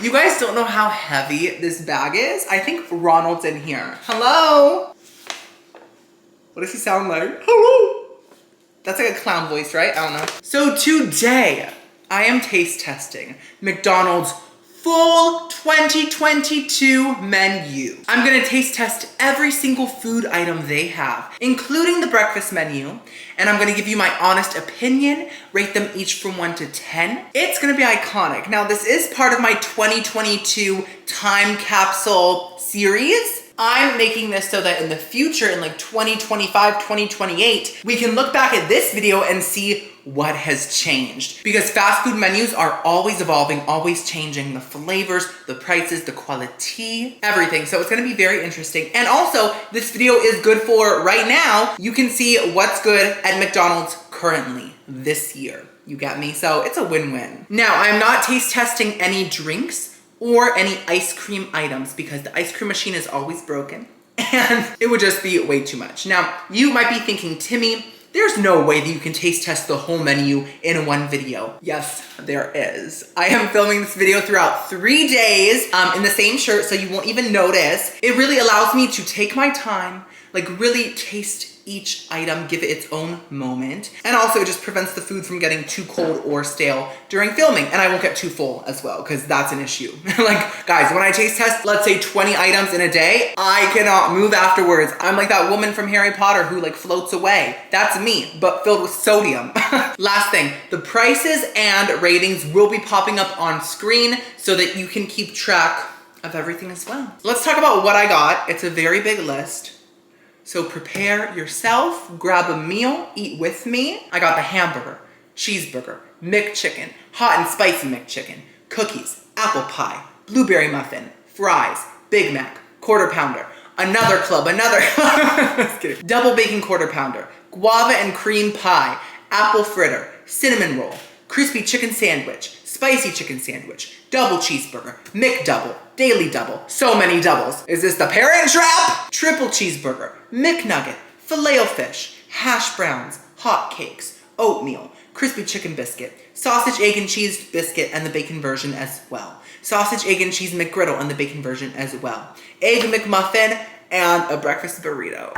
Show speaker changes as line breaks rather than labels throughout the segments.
You guys don't know how heavy this bag is. I think Ronald's in here. Hello? What does he sound like? Hello? That's like a clown voice, right? I don't know. So today, I am taste testing McDonald's full 2022 menu. I'm gonna taste test every single food item they have, including the breakfast menu, and I'm gonna give you my honest opinion, rate them each from 1 to 10. It's gonna be iconic. Now, this is part of my 2022 time capsule series. I'm making this so that in the future, in like 2025, 2028, we can look back at this video and see what has changed. Because fast food menus are always evolving, always changing, the flavors, the prices, the quality, everything. So it's gonna be very interesting. And also, this video is good for right now. You can see what's good at McDonald's currently this year. You get me? So it's a win-win. Now, I'm not taste testing any drinks or any ice cream items because the ice cream machine is always broken and it would just be way too much. Now, you might be thinking, Timmy, there's no way that you can taste test the whole menu in one video. Yes, there is. I am filming this video throughout 3 days in the same shirt, so you won't even notice. It really allows me to take my time, like really taste each item, give it its own moment. And also it just prevents the food from getting too cold or stale during filming. And I won't get too full as well, because that's an issue. Like, guys, when I taste test, let's say 20 items in a day, I cannot move afterwards. I'm like that woman from Harry Potter who like floats away. That's me, but filled with sodium. Last thing, the prices and ratings will be popping up on screen so that you can keep track of everything as well. Let's talk about what I got. It's a very big list. So prepare yourself, grab a meal, eat with me. I got the hamburger, cheeseburger, McChicken, hot and spicy McChicken, cookies, apple pie, blueberry muffin, fries, Big Mac, quarter pounder, another club, just kidding. Double bacon quarter pounder, guava and cream pie, apple fritter, cinnamon roll, crispy chicken sandwich, spicy chicken sandwich, double cheeseburger, McDouble, daily double, so many doubles. Is this the Parent Trap? Triple cheeseburger, McNugget, Filet O Fish, hash browns, hot cakes, oatmeal, crispy chicken biscuit, sausage, egg, and cheese biscuit, and the bacon version as well. Sausage, egg, and cheese McGriddle, and the bacon version as well. Egg McMuffin, and a breakfast burrito.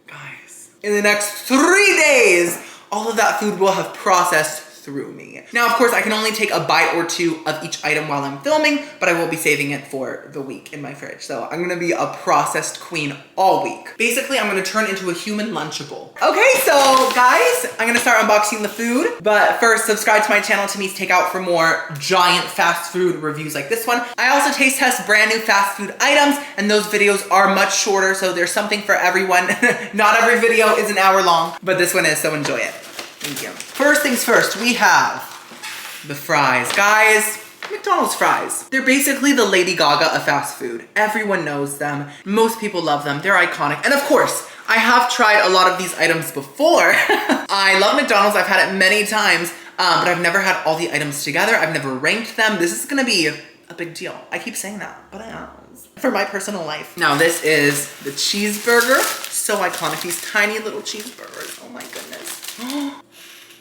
Guys, in the next 3 days, all of that food will have processed through me. Now, of course, I can only take a bite or two of each item while I'm filming, but I will be saving it for the week in my fridge. So I'm gonna be a processed queen all week. Basically, I'm gonna turn into a human Lunchable. Okay, so guys, I'm gonna start unboxing the food, but first, subscribe to my channel, Timmy's Takeout, for more giant fast food reviews like this one. I also taste test brand new fast food items, and those videos are much shorter, so there's something for everyone. Not every video is an hour long, but this one is, so enjoy it. Thank you. First things first, we have the fries. Guys, McDonald's fries. They're basically the Lady Gaga of fast food. Everyone knows them. Most people love them. They're iconic. And of course, I have tried a lot of these items before. I love McDonald's. I've had it many times, but I've never had all the items together. I've never ranked them. This is gonna be a big deal. I keep saying that, but I am. For my personal life. Now this is the cheeseburger. So iconic, these tiny little cheeseburgers. Oh my goodness.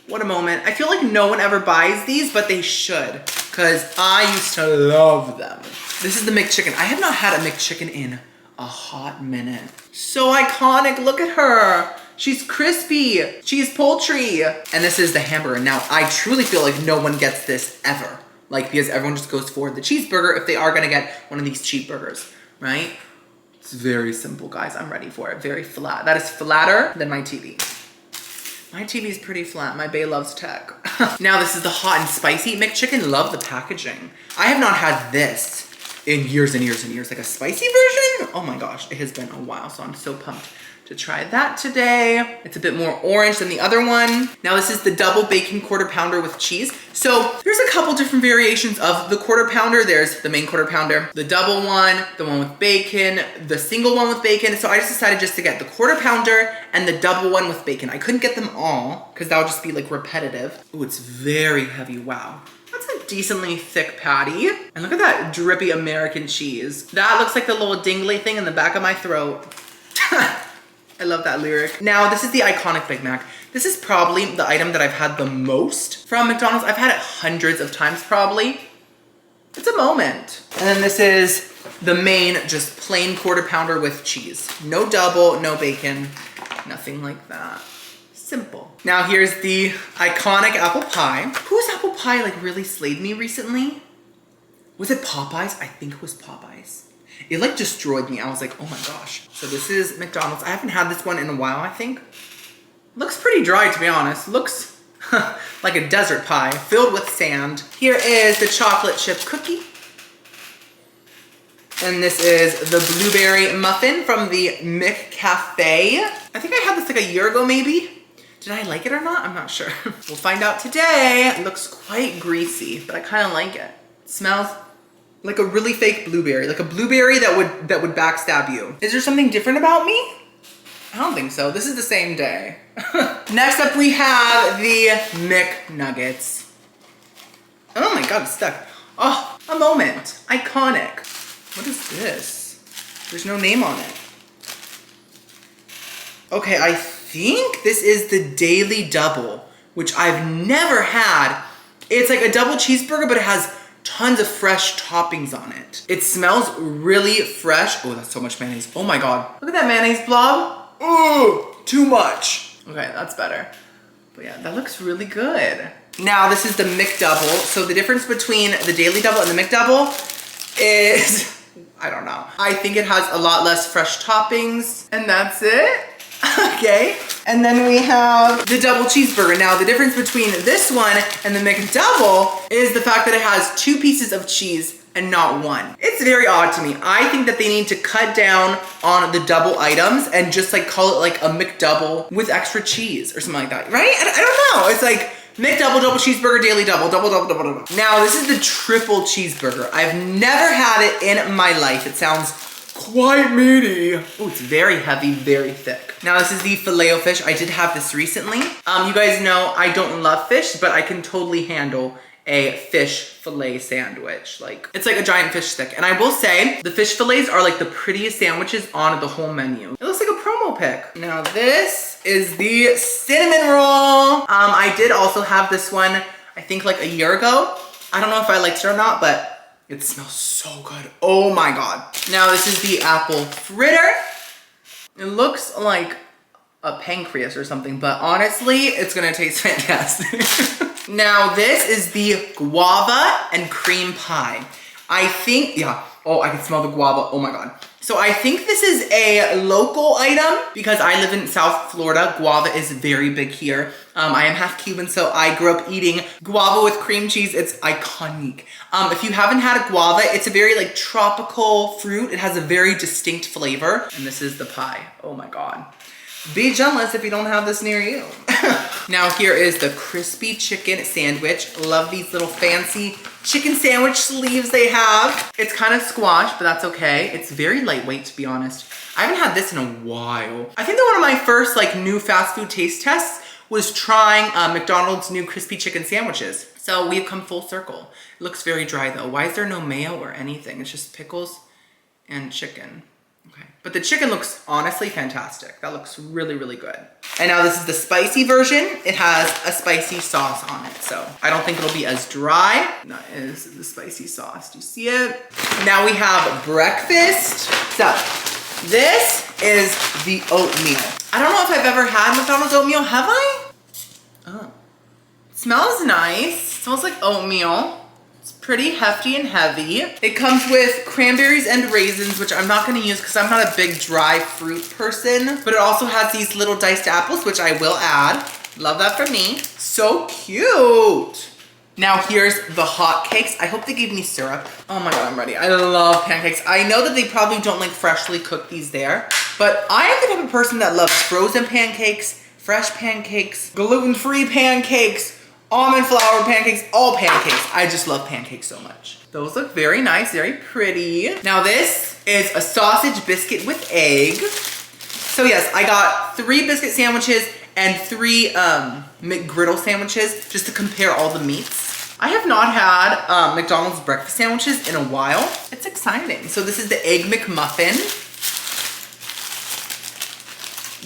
What a moment. I feel like no one ever buys these, but they should, because I used to love them. This is the McChicken. I have not had a McChicken in a hot minute. So iconic, look at her. She's crispy, she's poultry. And this is the hamburger. Now, I truly feel like no one gets this ever. Like, because everyone just goes for the cheeseburger if they are gonna get one of these cheap burgers, right? It's very simple, guys. I'm ready for it. Very flat. That is flatter than my TV. My TV is pretty flat. My bae loves tech. Now this is the hot and spicy McChicken. Love the packaging. I have not had this in years and years and years. Like a spicy version? Oh my gosh, it has been a while, so I'm so pumped to try that today. It's a bit more orange than the other one. Now this is the double bacon quarter pounder with cheese. So there's a couple different variations of the quarter pounder. There's the main quarter pounder, the double one, the one with bacon, the single one with bacon. So I just decided just to get the quarter pounder and the double one with bacon. I couldn't get them all because that would just be like repetitive. Oh, it's very heavy, wow. That's a decently thick patty. And look at that drippy American cheese. That looks like the little dingly thing in the back of my throat. I love that lyric. Now, this is the iconic Big Mac. This is probably the item that I've had the most from McDonald's. I've had it hundreds of times probably. It's a moment. And then this is the main, just plain quarter pounder with cheese. No double, no bacon, nothing like that. Simple. Now here's the iconic apple pie. Whose apple pie like really slayed me recently? Was it Popeyes? I think it was Popeyes. It like destroyed me. I was like, oh my gosh. So this is McDonald's. I haven't had this one in a while, I think. Looks pretty dry, to be honest. Looks like a desert pie filled with sand. Here is the chocolate chip cookie. And this is the blueberry muffin from the McCafe. I think I had this like a year ago, maybe. Did I like it or not? I'm not sure. We'll find out today. It looks quite greasy, but I kind of like it. It smells like a really fake blueberry, like a blueberry that would backstab you. Is there something different about me? I don't think so. This is the same day. Next up, we have the McNuggets. Oh my God, it's stuck. Oh, a moment. Iconic. What is this? There's no name on it. Okay, I think this is the Daily Double, which I've never had. It's like a double cheeseburger, but it has tons of fresh toppings on it. It smells really fresh. Oh, that's so much mayonnaise. Oh my God. Look at that mayonnaise blob. Ooh, too much. Okay, that's better. But yeah, that looks really good. Now this is the McDouble. So the difference between the Daily Double and the McDouble is, I don't know. I think it has a lot less fresh toppings, and that's it. Okay, and then we have the double cheeseburger. Now the difference between this one and the McDouble is the fact that it has 2 pieces of cheese and not 1. It's very odd to me. I think that they need to cut down on the double items and just like call it like a McDouble with extra cheese or something like that, right? I don't know. It's like McDouble, double cheeseburger, daily double, double, double, double, double. Now this is the triple cheeseburger. I've never had it in my life. It sounds quite meaty. Oh, it's very heavy, very thick. Now this is the Filet O Fish. I did have this recently. You guys know I don't love fish, but I can totally handle a fish fillet sandwich. Like, it's like a giant fish stick. And I will say, the fish fillets are like the prettiest sandwiches on the whole menu. It looks like a promo pic. Now this is the cinnamon roll. I did also have this one, I think like a year ago. I don't know if I liked it or not, but it smells so good. Oh my God. Now this is the apple fritter. It looks like a pancreas or something, but honestly, it's gonna taste fantastic. Now this is the Guava and Creme Pie. I think, yeah, oh, I can smell the guava, oh my God. So I think this is a local item because I live in South Florida. Guava is very big here. I am half Cuban, so I grew up eating guava with cream cheese. It's iconic. If you haven't had a guava, it's a very like tropical fruit. It has a very distinct flavor. And this is the pie, oh my God. Be jealous if you don't have this near you. Now here is the crispy chicken sandwich. Love these little fancy chicken sandwich sleeves they have. It's kind of squashed, but that's okay. It's very lightweight, to be honest. I haven't had this in a while. I think that one of my first like new fast food taste tests was trying McDonald's new crispy chicken sandwiches. So we've come full circle. It looks very dry though. Why is there no mayo or anything? It's just pickles and chicken. Okay, but the chicken looks honestly fantastic. That looks really, really good. And now this is the spicy version. It has a spicy sauce on it, so I don't think it'll be as dry. That is the spicy sauce. Do you see it? Now we have breakfast. So this is the oatmeal. I don't know if I've ever had McDonald's oatmeal. Have I? Oh, it smells nice. It smells like oatmeal. Pretty hefty and heavy. It comes with cranberries and raisins, which I'm not gonna use because I'm not a big dry fruit person, but it also has these little diced apples, which I will add. Love that for me. So cute. Now here's the hot cakes. I hope they gave me syrup. Oh my God, I'm ready. I love pancakes. I know that they probably don't like freshly cook these there, but I am the type of person that loves frozen pancakes, fresh pancakes, gluten-free pancakes, almond flour pancakes, all pancakes. I just love pancakes so much. Those look very nice, very pretty. Now this is a sausage biscuit with egg. So yes, I got 3 biscuit sandwiches and 3 McGriddle sandwiches just to compare all the meats. I have not had McDonald's breakfast sandwiches in a while. It's exciting. So this is the Egg McMuffin.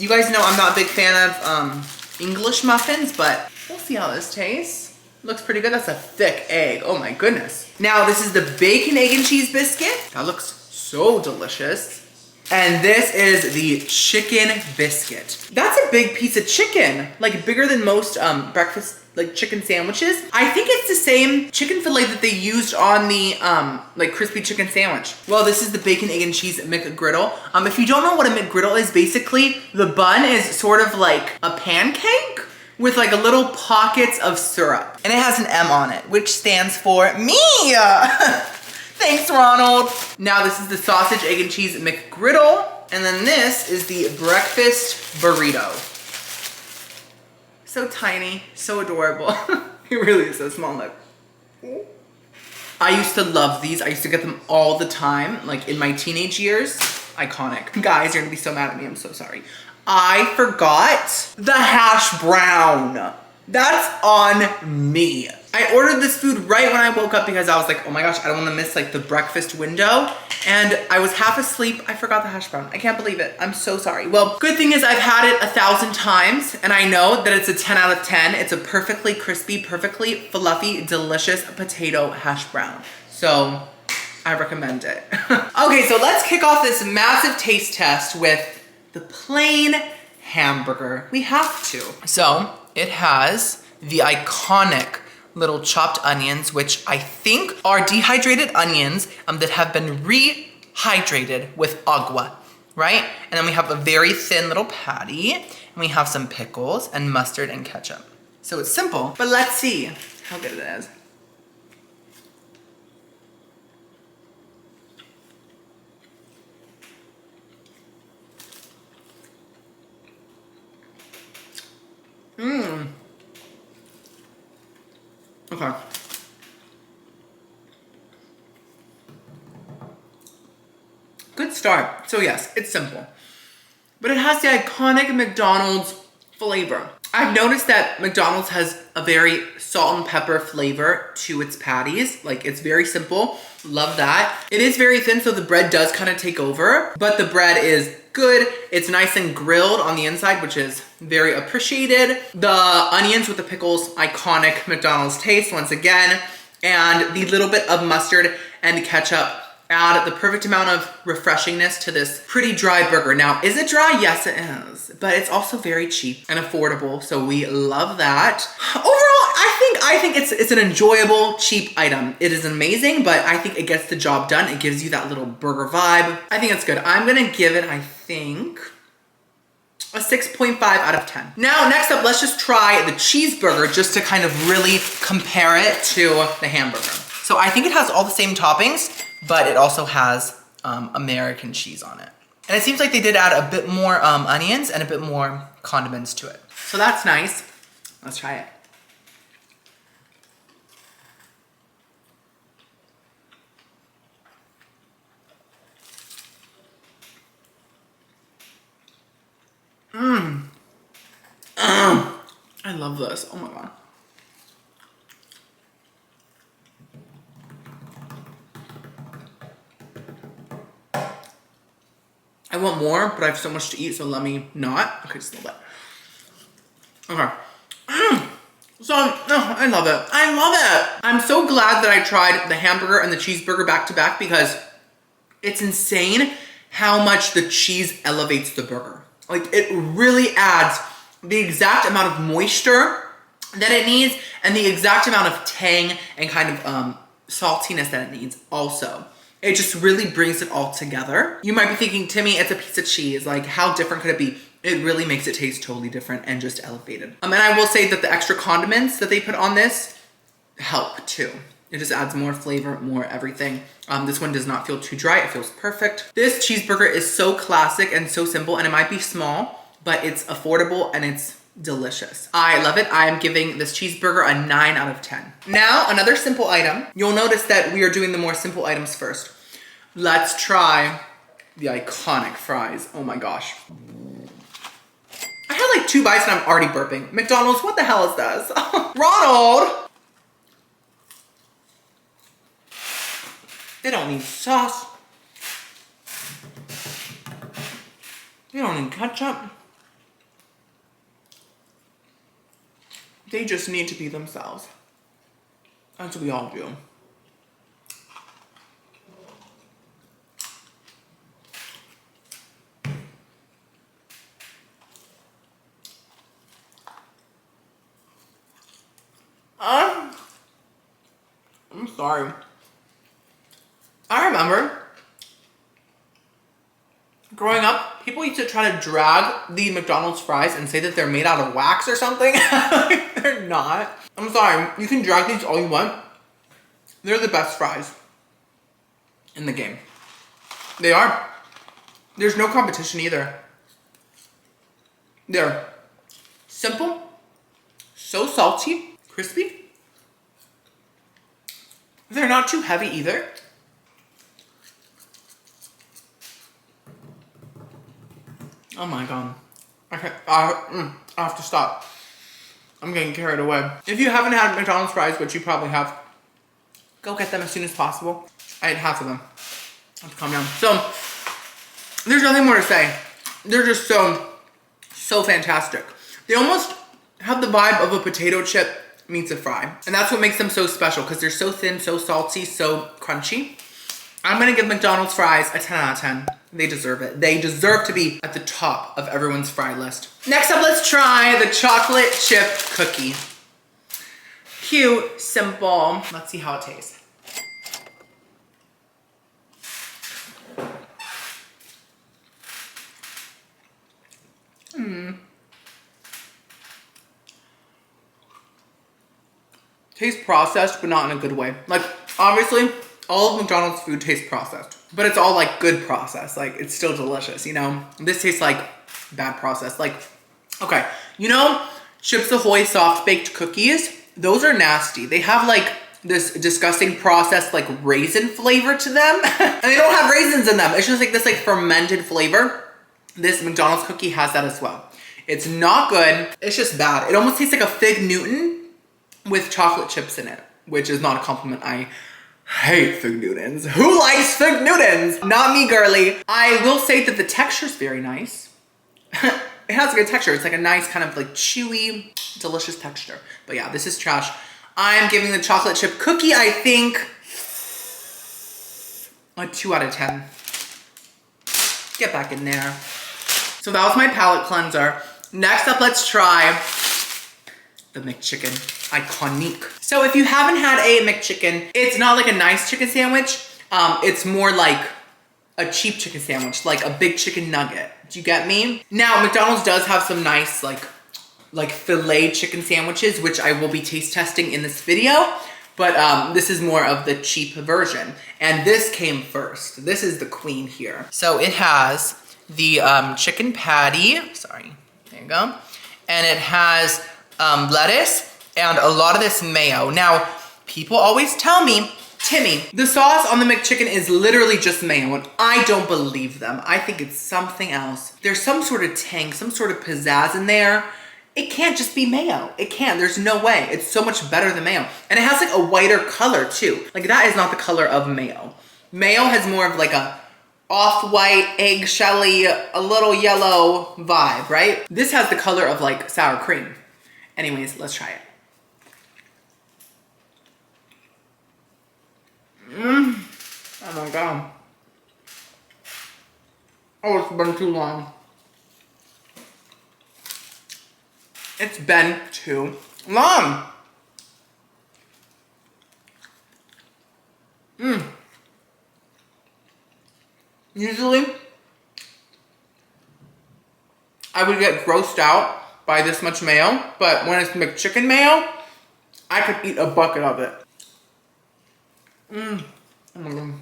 You guys know I'm not a big fan of English muffins, but we'll see how this tastes. Looks pretty good. That's a thick egg. Oh my goodness. Now this is the bacon, egg, and cheese biscuit. That looks so delicious. And this is the chicken biscuit. That's a big piece of chicken, like bigger than most breakfast like chicken sandwiches. I think it's the same chicken fillet that they used on the like crispy chicken sandwich. Well, this is the bacon, egg, and cheese McGriddle. If you don't know what a McGriddle is, basically the bun is sort of like a pancake with like a little pockets of syrup. And it has an M on it, which stands for me. Thanks, Ronald. Now this is the sausage, egg, and cheese McGriddle. And then this is the breakfast burrito. So tiny, so adorable. It really is so small, look. I used to love these. I used to get them all the time, like in my teenage years. Iconic. Guys, you're gonna be so mad at me, I'm so sorry. I forgot the hash brown. That's on me. I ordered this food right when I woke up because I was like, oh my gosh, I don't wanna miss like the breakfast window. And I was half asleep, I forgot the hash brown. I can't believe it, I'm so sorry. Well, good thing is I've had it 1,000 times and I know that it's a 10 out of 10. It's a perfectly crispy, perfectly fluffy, delicious potato hash brown. So I recommend it. Okay, so let's kick off this massive taste test with the plain hamburger. We have to. So it has the iconic little chopped onions, which I think are dehydrated onions that have been rehydrated with agua, right? And then we have a very thin little patty, and we have some pickles and mustard and ketchup. So it's simple, but let's see how good it is. Mmm. Okay. Good start. So yes, it's simple, but it has the iconic McDonald's flavor. I've noticed that McDonald's has a very salt and pepper flavor to its patties. Like, it's very simple. Love that. It is very thin, so the bread does kind of take over, but the bread is good. It's nice and grilled on the inside, which is very appreciated. The onions with the pickles, iconic McDonald's taste once again, and the little bit of mustard and ketchup add the perfect amount of refreshingness to this pretty dry burger. Now, is it dry? Yes, it is, but it's also very cheap and affordable, so we love that. Overall, I think it's an enjoyable, cheap item. It is amazing, but I think it gets the job done. It gives you that little burger vibe. I think it's good. I'm gonna give it, I think, a 6.5 out of 10. Now, next up, let's just try the cheeseburger just to kind of really compare it to the hamburger. So I think it has all the same toppings, but it also has American cheese on it. And it seems like they did add a bit more onions and a bit more condiments to it. So that's nice. Let's try it. I love this, oh my God. I want more, but I have so much to eat, so let me not. Okay, just a little bit. Okay. So, I love it. I love it. I'm so glad that I tried the hamburger and the cheeseburger back to back because it's insane how much the cheese elevates the burger. Like, it really adds the exact amount of moisture that it needs and the exact amount of tang and kind of saltiness that it needs also. It just really brings it all together. You might be thinking, Timmy, it's a piece of cheese. Like, how different could it be? It really makes it taste totally different and just elevated. And I will say that the extra condiments that they put on this help too. It just adds more flavor, more everything. This one does not feel too dry. It feels perfect. This cheeseburger is so classic and so simple, and it might be small, but it's affordable and it's delicious. I love it. I am giving this cheeseburger a 9 out of 10. Now, another simple item. You'll notice that we are doing the more simple items first. Let's try the iconic fries. Oh my gosh. I had like 2 bites and I'm already burping. McDonald's, what the hell is this? Ronald! They don't need sauce. They don't need ketchup. They just need to be themselves. That's what we all do. I'm sorry. I remember growing up, people used to try to drag the McDonald's fries and say that they're made out of wax or something. They're not. I'm sorry. You can drag these all you want. They're the best fries in the game. They are. There's no competition either. They're simple, so salty, crispy. They're not too heavy either. Oh my god. Okay, I have to stop. I'm getting carried away. If you haven't had McDonald's fries, which you probably have, go get them as soon as possible. I ate half of them. I have to calm down. So, there's nothing more to say. They're just so fantastic. They almost have the vibe of a potato chip meets a fry. And that's what makes them so special, because they're so thin, so salty, so crunchy. I'm gonna give McDonald's fries a 10 out of 10. They deserve it. They deserve to be at the top of everyone's fry list. Next up, let's try the chocolate chip cookie. Cute, simple. Let's see how it tastes. Tastes processed, but not in a good way. Like, obviously, all of McDonald's food tastes processed, but it's all like good processed. Like, it's still delicious, you know? This tastes like bad processed. Like, okay, you know, Chips Ahoy soft baked cookies? Those are nasty. They have like this disgusting processed like raisin flavor to them. And they don't have raisins in them. It's just like this like fermented flavor. This McDonald's cookie has that as well. It's not good. It's just bad. It almost tastes like a Fig Newton with chocolate chips in it, which is not a compliment. I hate Fig Newtons. Who likes Fig Newtons? Not me, girly. I will say that the texture is very nice. It has a good texture. It's like a nice kind of like chewy, delicious texture. But yeah, this is trash. I'm giving the chocolate chip cookie, I think, a 2 out of 10. Get back in there. So that was my palate cleanser. Next up, let's try the McChicken. Iconique. So if you haven't had a McChicken, it's not like a nice chicken sandwich. It's more like a cheap chicken sandwich, like a big chicken nugget. Do you get me? Now, McDonald's does have some nice like filet chicken sandwiches, which I will be taste testing in this video. But this is more of the cheap version. And this came first. This is the queen here. So it has the chicken patty. Sorry, there you go. And it has lettuce and a lot of this mayo. Now, people always tell me, Timmy, the sauce on the McChicken is literally just mayo, and I don't believe them. I think it's something else. There's some sort of tang, some sort of pizzazz in there. It can't just be mayo. It can't, there's no way. It's so much better than mayo. And it has like a whiter color too. Like that is not the color of mayo. Mayo has more of like a off-white, eggshelly, a little yellow vibe, right? This has the color of like sour cream. Anyways, let's try it. Oh my god. Oh, it's been too long. It's been too long. Usually, I would get grossed out by this much mayo, but when it's McChicken mayo, I could eat a bucket of it. Oh my god.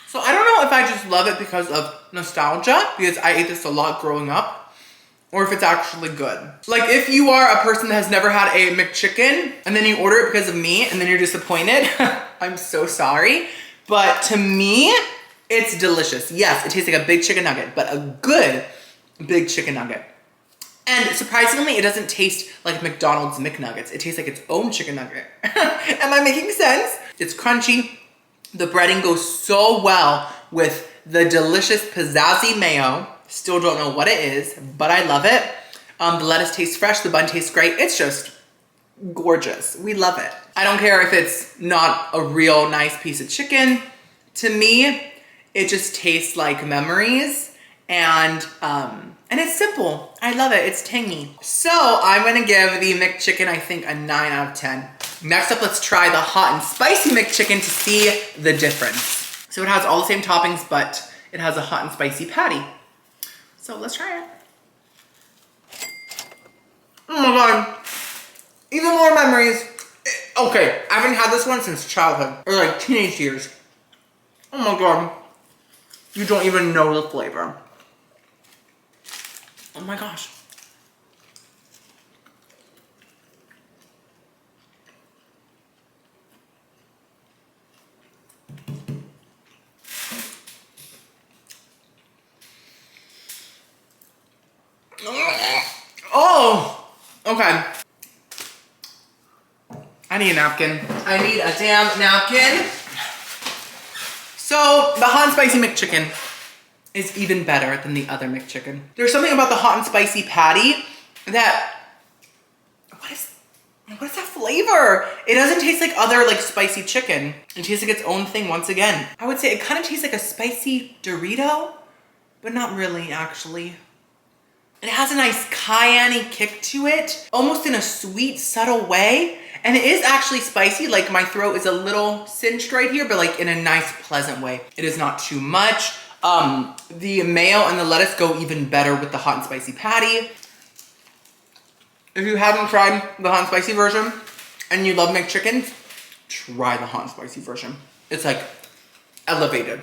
So I don't know if I just love it because of nostalgia, because I ate this a lot growing up, or if it's actually good. Like if you are a person that has never had a McChicken and then you order it because of me and then you're disappointed, I'm so sorry. But to me, it's delicious. Yes, it tastes like a big chicken nugget, but a good big chicken nugget. And surprisingly, it doesn't taste like McDonald's McNuggets. It tastes like its own chicken nugget. Am I making sense? It's crunchy. The breading goes so well with the delicious pizzazzy mayo. Still don't know what it is, but I love it. The lettuce tastes fresh, the bun tastes great. It's just gorgeous. We love it. I don't care if it's not a real nice piece of chicken. To me, it just tastes like memories, and it's simple. I love it. It's tangy. So I'm gonna give the McChicken, I think, a 9 out of 10. Next up, let's try the hot and spicy McChicken to see the difference. So it has all the same toppings, but it has a hot and spicy patty. So let's try it. Oh my God. Even more memories. Okay, I haven't had this one since childhood, or like teenage years. Oh my God. You don't even know the flavor. Oh my gosh. Oh, okay. I need a napkin. I need a damn napkin. So the hot and spicy McChicken is even better than the other McChicken. There's something about the hot and spicy patty that, what is that flavor? It doesn't taste like other like spicy chicken. It tastes like its own thing once again. I would say it kind of tastes like a spicy Dorito, but not really actually. It has a nice cayenne kick to it, almost in a sweet, subtle way. And it is actually spicy, like my throat is a little cinched right here, but like in a nice, pleasant way. It is not too much. The mayo and the lettuce go even better with the hot and spicy patty. If you haven't tried the hot and spicy version and you love McChickens, try the hot and spicy version. It's like elevated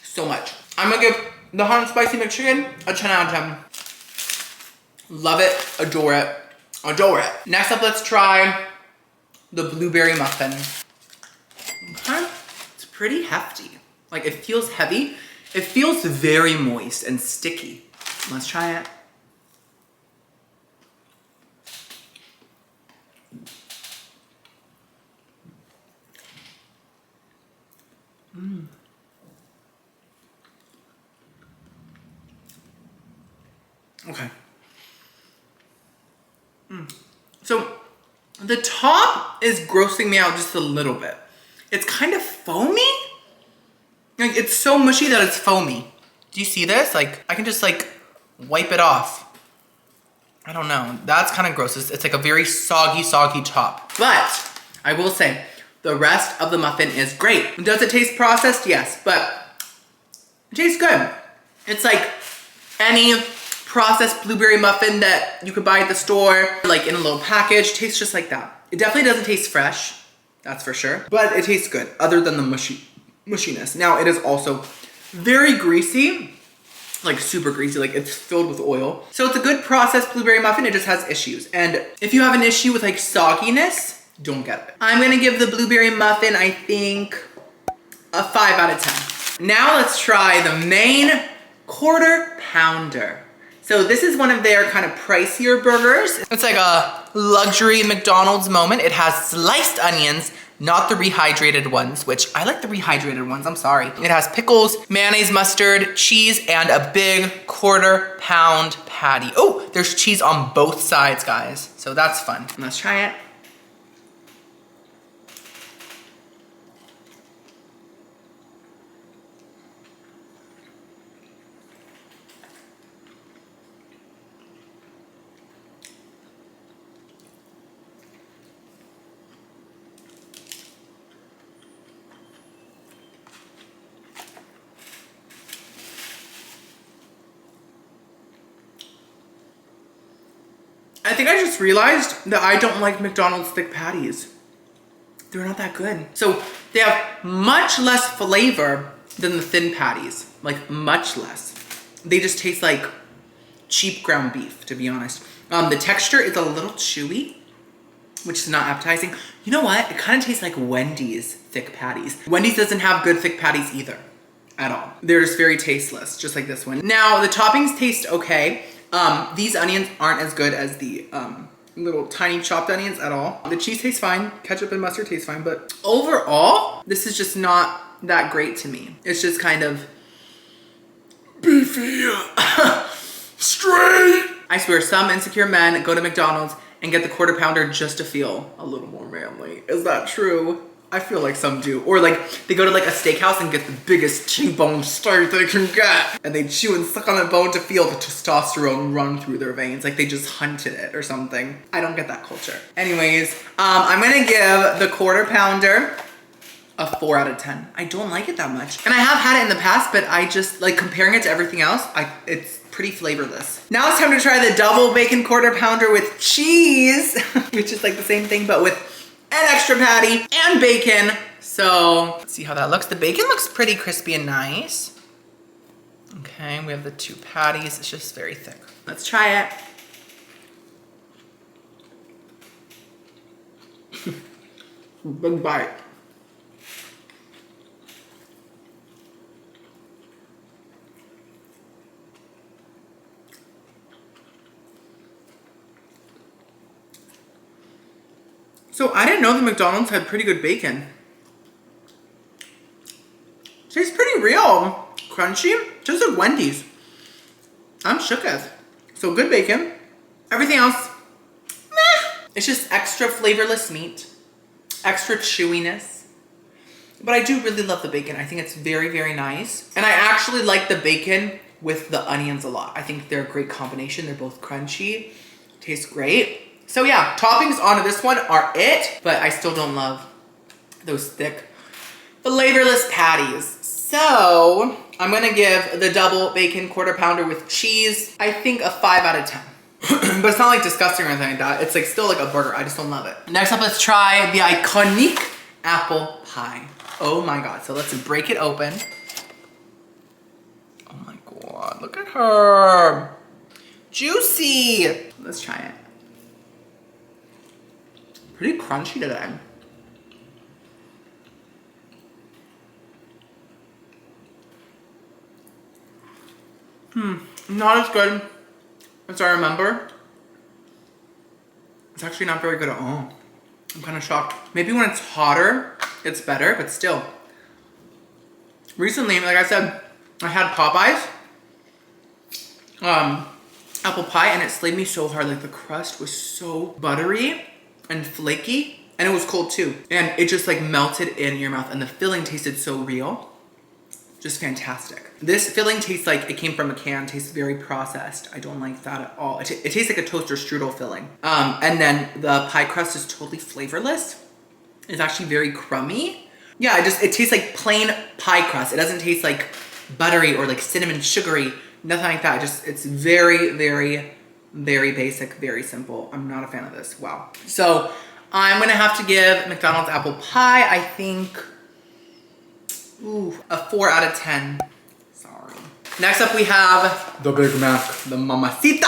so much. I'm gonna give the hot and spicy McChicken a 10 out of 10. Love it, adore it, adore it. Next up, let's try the blueberry muffin. Okay, it's pretty hefty. Like it feels heavy. It feels very moist and sticky. Let's try it. Okay. So the top is grossing me out just a little bit. It's kind of foamy. Like it's so mushy that it's foamy. Do you see this? Like I can just like wipe it off. I don't know. That's kind of gross. It's like a very soggy top. But I will say the rest of the muffin is great. Does it taste processed? Yes, but it tastes good. It's like any processed blueberry muffin that you could buy at the store, like in a little package. Tastes just like that. It definitely doesn't taste fresh, that's for sure, but it tastes good other than the mushiness. Now it is also very greasy, like super greasy, like it's filled with oil. So it's a good processed blueberry muffin, it just has issues. And if you have an issue with like sogginess, don't get it. I'm gonna give the blueberry muffin, I think, a 5 out of 10. Now let's try the main quarter pounder. So this is one of their kind of pricier burgers. It's like a luxury McDonald's moment. It has sliced onions, not the rehydrated ones, which I like the rehydrated ones, I'm sorry. It has pickles, mayonnaise, mustard, cheese, and a big quarter-pound patty. Oh, there's cheese on both sides, guys. So that's fun. Let's try it. I think I just realized that I don't like McDonald's thick patties. They're not that good. So they have much less flavor than the thin patties, like much less. They just taste like cheap ground beef, to be honest. The texture is a little chewy, which is not appetizing. You know what? It kind of tastes like Wendy's thick patties. Wendy's doesn't have good thick patties either, at all. They're just very tasteless, just like this one. Now, the toppings taste okay. These onions aren't as good as the little tiny chopped onions at all. The cheese tastes fine, ketchup and mustard tastes fine, but overall, this is just not that great to me. It's just kind of beefy, straight. I swear, some insecure men go to McDonald's and get the quarter pounder just to feel a little more manly. Is that true? I feel like some do. Or like they go to like a steakhouse and get the biggest T-bone steak they can get. And they chew and suck on the bone to feel the testosterone run through their veins. Like they just hunted it or something. I don't get that culture. Anyways, I'm gonna give the quarter pounder a 4 out of 10. I don't like it that much. And I have had it in the past, but I just like comparing it to everything else, it's pretty flavorless. Now it's time to try the double bacon quarter pounder with cheese, which is like the same thing, but with an extra patty and bacon. So let's see how that looks. The bacon looks pretty crispy and nice. Okay, we have the 2 patties. It's just very thick. Let's try it. Big bite. So I didn't know that McDonald's had pretty good bacon. Tastes pretty real. Crunchy, just like Wendy's. I'm shook as. So good bacon. Everything else, meh. It's just extra flavorless meat, extra chewiness. But I do really love the bacon. I think it's very, very nice. And I actually like the bacon with the onions a lot. I think they're a great combination. They're both crunchy, taste great. So yeah, toppings onto this one are it, but I still don't love those thick, flavorless patties. So I'm gonna give the double bacon quarter pounder with cheese, I think a 5 out of 10. But it's not like disgusting or anything like that. It's like still like a burger, I just don't love it. Next up, let's try the iconic apple pie. Oh my God, so let's break it open. Oh my God, look at her. Juicy. Let's try it. Pretty crunchy today. Not as good as I remember. It's actually not very good at all. I'm kind of shocked. Maybe when it's hotter, it's better, but still. Recently, like I said, I had Popeyes apple pie, and it slayed me so hard. Like the crust was so buttery and flaky, and it was cold too. And it just like melted in your mouth, and the filling tasted so real. Just fantastic. This filling tastes like it came from a can, tastes very processed. I don't like that at all. It tastes like a toaster strudel filling. And then the pie crust is totally flavorless. It's actually very crummy. Yeah, it tastes like plain pie crust. It doesn't taste like buttery or like cinnamon sugary, nothing like that. It's very, very, very basic, very simple. I'm not a fan of this, wow. So I'm gonna have to give McDonald's apple pie, I think, a 4 out of 10. Sorry. Next up we have the Big Mac, the Mamacita.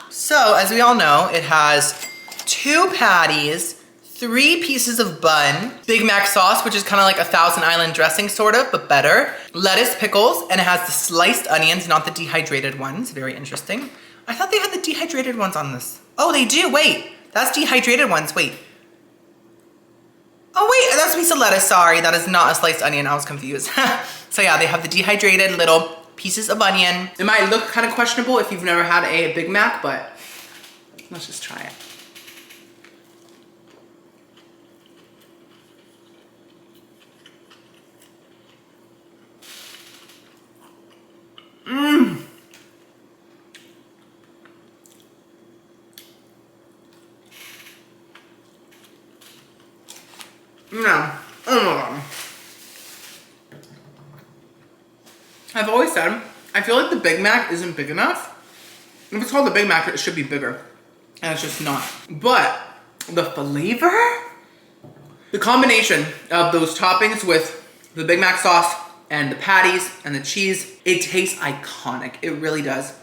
So as we all know, it has 2 patties, 3 pieces of bun, Big Mac sauce, which is kind of like a Thousand Island dressing sort of, but better, lettuce, pickles, and it has the sliced onions, not the dehydrated ones. Very interesting. I thought they had the dehydrated ones on this. Oh, they do, wait. That's dehydrated ones, wait. Oh wait, that's a piece of lettuce, sorry. That is not a sliced onion, I was confused. So yeah, they have the dehydrated little pieces of onion. It might look kind of questionable if you've never had a Big Mac, but let's just try it. No. Oh my God. I've always said, I feel like the Big Mac isn't big enough. If it's called the Big Mac, it should be bigger. And it's just not. But the flavor, the combination of those toppings with the Big Mac sauce and the patties and the cheese, it tastes iconic. It really does.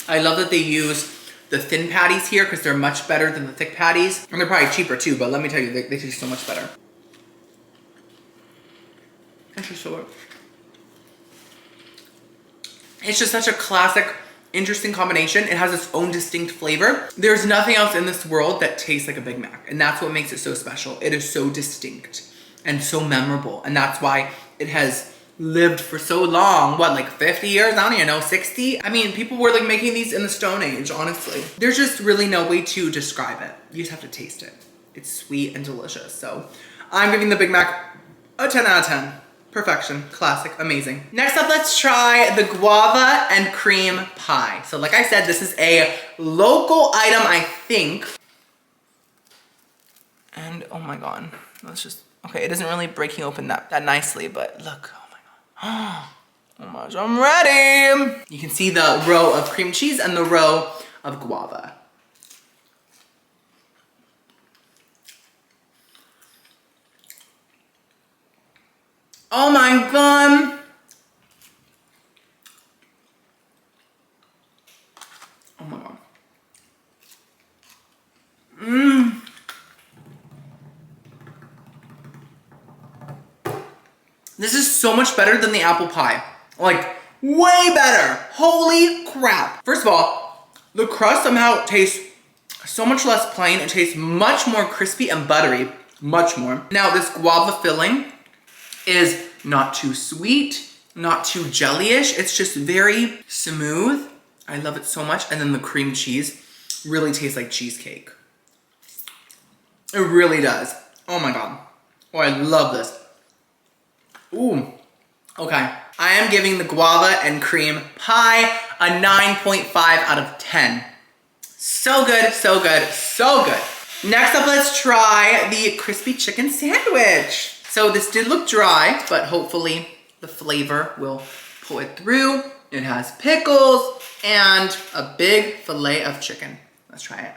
I love that they use the thin patties here because they're much better than the thick patties. And they're probably cheaper too, but let me tell you, they taste so much better. It's just such a classic, interesting combination. It has its own distinct flavor. There's nothing else in this world that tastes like a Big Mac, and that's what makes it so special. It is so distinct and so memorable, and that's why it has lived for so long. What, like 50 years? I don't even know, 60? I mean, people were like making these in the Stone Age, honestly. There's just really no way to describe it. You just have to taste it. It's sweet and delicious. So I'm giving the Big Mac a 10 out of 10. Perfection, classic, amazing. Next up, let's try the Guava and Creme Pie. So like I said, this is a local item, I think. And oh my God, let's just, okay, it isn't really breaking open that nicely, but look, oh my God. Oh my gosh, I'm ready. You can see the row of cream cheese and the row of guava. Oh my God. Oh my God. Mmm. This is so much better than the apple pie. Like, way better. Holy crap. First of all, the crust somehow tastes so much less plain. It tastes much more crispy and buttery. Much more. Now, this guava filling is not too sweet, not too jellyish. It's just very smooth. I love it so much. And then the cream cheese really tastes like cheesecake. It really does. Oh my God. Oh, I love this. Ooh. Okay. I am giving the Guava and Creme Pie a 9.5 out of 10. So good, so good, so good. Next up, let's try the crispy chicken sandwich. So this did look dry, but hopefully the flavor will pull it through. It has pickles and a big fillet of chicken. Let's try it.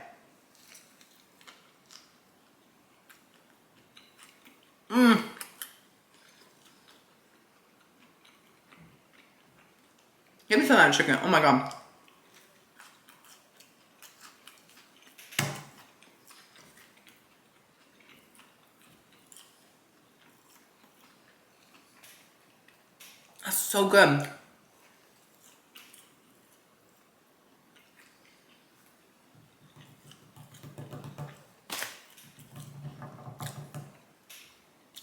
Mmm. Give me some of that chicken. Oh my God. That's so good.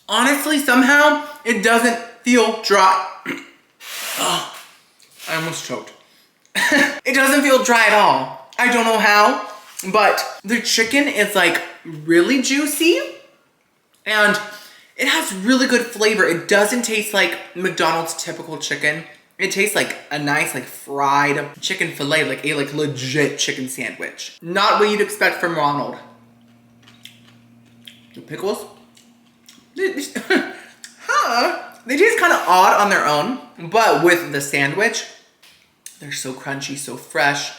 Honestly, somehow, it doesn't feel dry. Oh, I almost choked. It doesn't feel dry at all. I don't know how, but the chicken is like really juicy and it has really good flavor. It doesn't taste like McDonald's typical chicken. It tastes like a nice like fried chicken fillet, like a like legit chicken sandwich. Not what you'd expect from Ronald. The pickles? They taste kind of odd on their own, but with the sandwich, they're so crunchy, so fresh.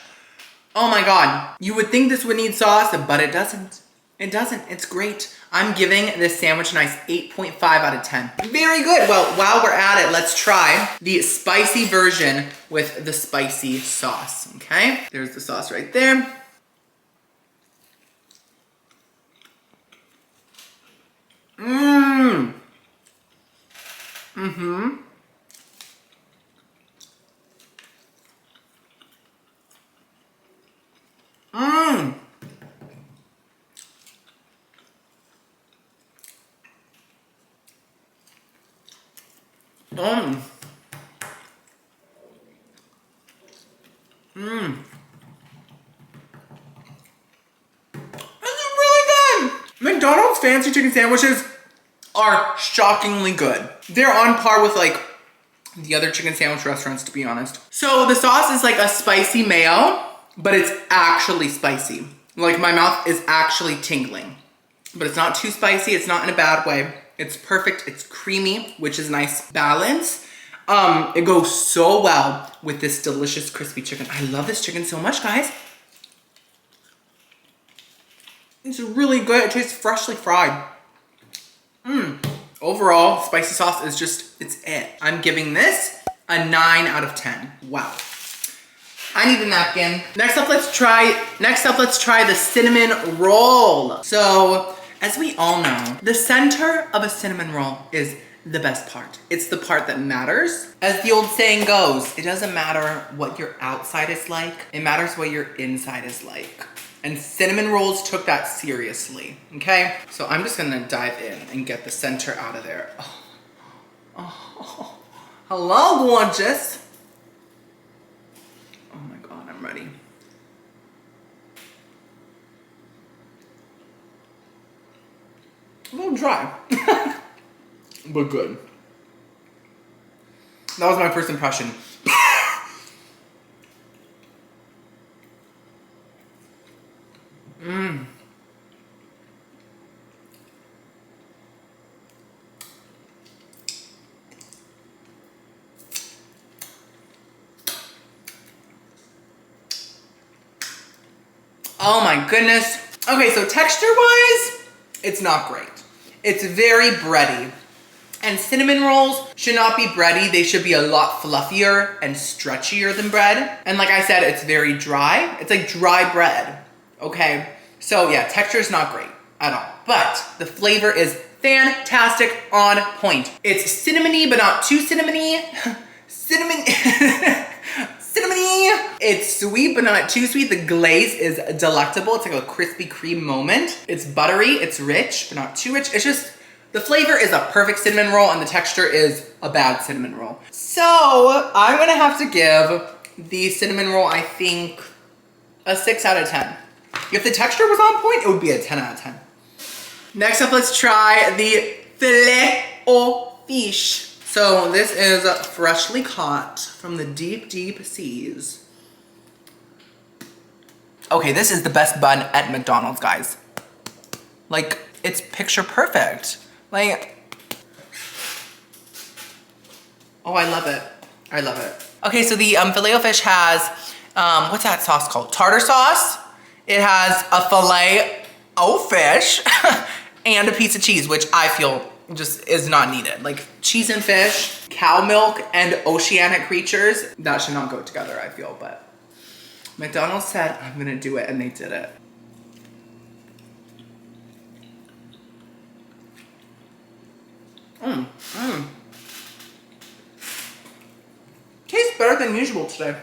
Oh my God. You would think this would need sauce, but it doesn't. It doesn't. It's great. I'm giving this sandwich a nice 8.5 out of 10. Very good. Well, while we're at it, let's try the spicy version with the spicy sauce, okay? There's the sauce right there. Mmm. Mm-hmm. Mmm. Mmm. Mmm. This is really good. McDonald's fancy chicken sandwiches are shockingly good. They're on par with like the other chicken sandwich restaurants, to be honest. So the sauce is like a spicy mayo, but it's actually spicy. Like my mouth is actually tingling, but it's not too spicy. It's not in a bad way. It's perfect. It's creamy, which is a nice balance. It goes so well with this delicious crispy chicken. I love this chicken so much, guys. It's really good. It tastes freshly fried. Mmm. Overall, spicy sauce is just, it's it. I'm giving this a 9 out of 10. Wow. I need a napkin. Next up, let's try the cinnamon roll. So, as we all know, the center of a cinnamon roll is the best part. It's the part that matters. As the old saying goes, it doesn't matter what your outside is like, it matters what your inside is like. And cinnamon rolls took that seriously, okay? So I'm just gonna dive in and get the center out of there. Oh. Hello, gorgeous. Oh my God, I'm ready. A little dry, but good. That was my first impression. Mmm. Oh my goodness. Okay, so texture-wise, it's not great. It's very bready. And cinnamon rolls should not be bready. They should be a lot fluffier and stretchier than bread. And like I said, it's very dry. It's like dry bread, okay? So yeah, texture is not great at all. But the flavor is fantastic, on point. It's cinnamony, but not too cinnamony. Cinnamon. Cinnamony. It's sweet, but not too sweet. The glaze is delectable. It's like a Krispy Kreme moment. It's buttery, it's rich, but not too rich. It's just, the flavor is a perfect cinnamon roll and the texture is a bad cinnamon roll. So I'm gonna have to give the cinnamon roll, I think, a 6 out of 10. If the texture was on point, it would be a 10 out of 10. Next up, let's try the Filet O Fish. So this is freshly caught from the deep, deep seas. Okay, this is the best bun at McDonald's, guys. Like, it's picture perfect. Like, oh, I love it. I love it. Okay, so the Filet O Fish has, what's that sauce called? Tartar sauce. It has a Filet O Fish and a piece of cheese, which I feel just is not needed. Like cheese and fish, cow milk, and oceanic creatures, that should not go together, I feel, but McDonald's said, I'm gonna do it, and they did it. Tastes better than usual today.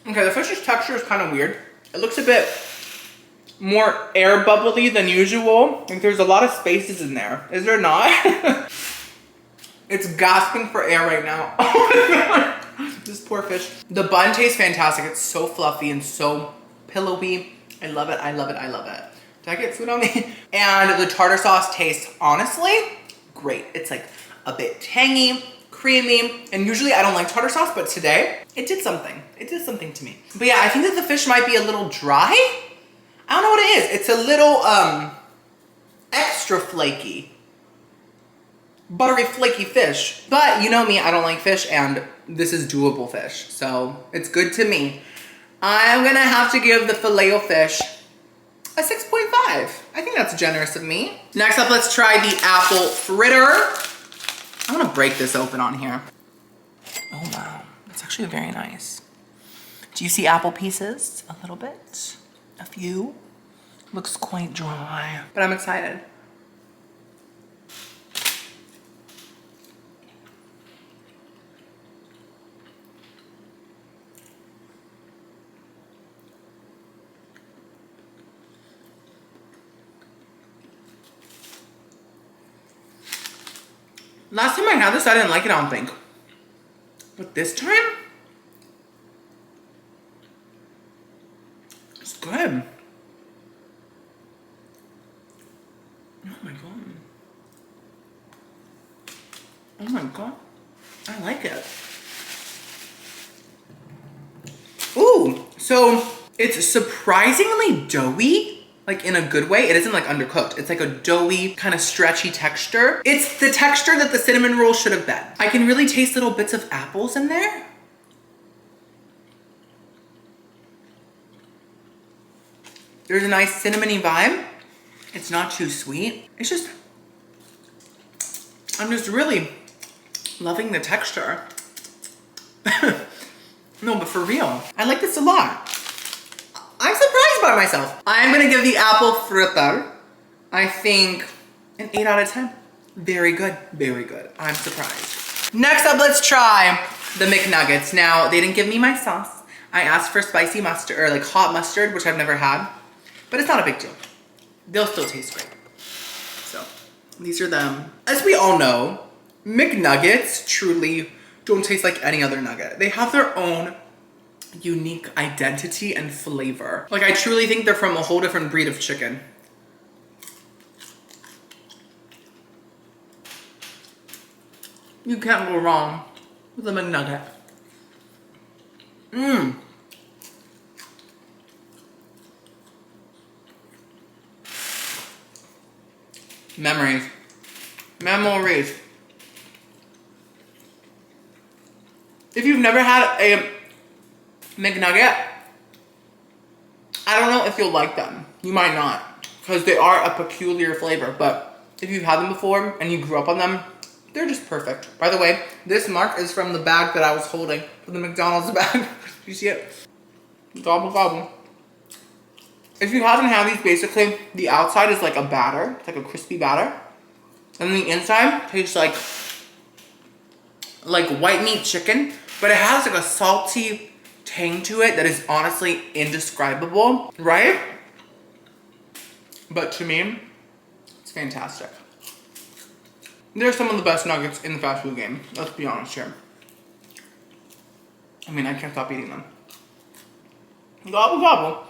Okay, the fish's texture is kind of weird. It looks a bit more air bubbly than usual. Like there's a lot of spaces in there. Is there not? It's gasping for air right now. Oh my God. This poor fish. The bun tastes fantastic. It's so fluffy and so pillowy. I love it, I love it, I love it. Did I get food on me? And the tartar sauce tastes, honestly, great. It's like a bit tangy, creamy, and usually I don't like tartar sauce, but today it did something. It did something to me. But yeah, I think that the fish might be a little dry. I don't know what it is. It's a little extra flaky. Buttery, flaky fish. But you know me, I don't like fish, and this is doable fish. So it's good to me. I'm gonna have to give the Filet O Fish a 6.5. I think that's generous of me. Next up, let's try the apple fritter. I'm gonna break this open on here. Oh wow, it's actually very nice. Do you see apple pieces? A little bit, a few. Looks quite dry, but I'm excited. Last time I had this, I didn't like it, I don't think. But this time, it's good. Oh my God. Oh my God. I like it. Ooh, so it's surprisingly doughy. Like in a good way. It isn't like undercooked. It's like a doughy, kind of stretchy texture. It's the texture that the cinnamon roll should have been. I can really taste little bits of apples in there. There's a nice cinnamony vibe. It's not too sweet. It's just, I'm just really loving the texture. No, but for real, I like this a lot. I'm surprised by myself. I'm gonna give the apple fritter, I think, an 8 out of 10. Very good, very good. I'm surprised. Next up, let's try the McNuggets. Now, they didn't give me my sauce. I asked for spicy mustard, or like hot mustard, which I've never had, but it's not a big deal. They'll still taste great. So, these are them. As we all know, McNuggets truly don't taste like any other nugget. They have their own unique identity and flavor. Like, I truly think they're from a whole different breed of chicken. You can't go wrong with a McNugget. Mmm. Memories. Memories. If you've never had a McNugget, I don't know if you'll like them. You might not, because they are a peculiar flavor, but if you've had them before and you grew up on them, they're just perfect. By the way, this mark is from the bag that I was holding, from the McDonald's bag. You see it? Gobble, gobble. If you haven't had these, basically, the outside is like a batter. It's like a crispy batter. And the inside tastes like white meat chicken, but it has like a salty tang to it that is honestly indescribable, right? But to me, it's fantastic. They're some of the best nuggets in the fast food game. Let's be honest here. I mean, I can't stop eating them. Gobble, gobble.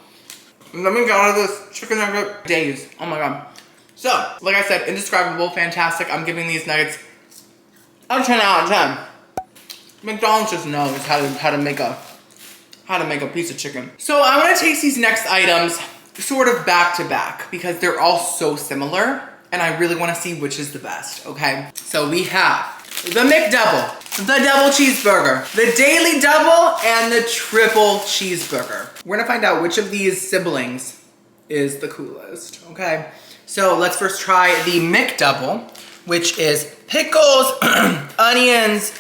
Let me get out of this chicken nugget days. Oh my god. So, like I said, indescribable, fantastic. I'm giving these nuggets a 10 out of 10. McDonald's just knows how to make a piece of chicken. So I want to taste these next items sort of back to back because they're all so similar and I really want to see which is the best, okay? So we have the McDouble, the double cheeseburger, the daily double, and the triple cheeseburger. We're gonna find out which of these siblings is the coolest, okay? So let's first try the McDouble, which is pickles, onions,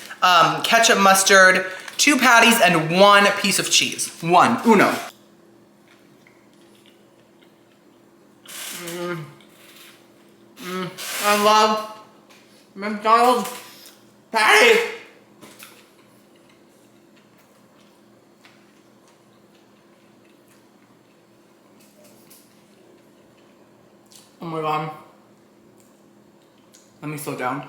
ketchup, mustard, 2 patties, and 1 piece of cheese. Uno. I love McDonald's patty. Oh my god. Let me slow down.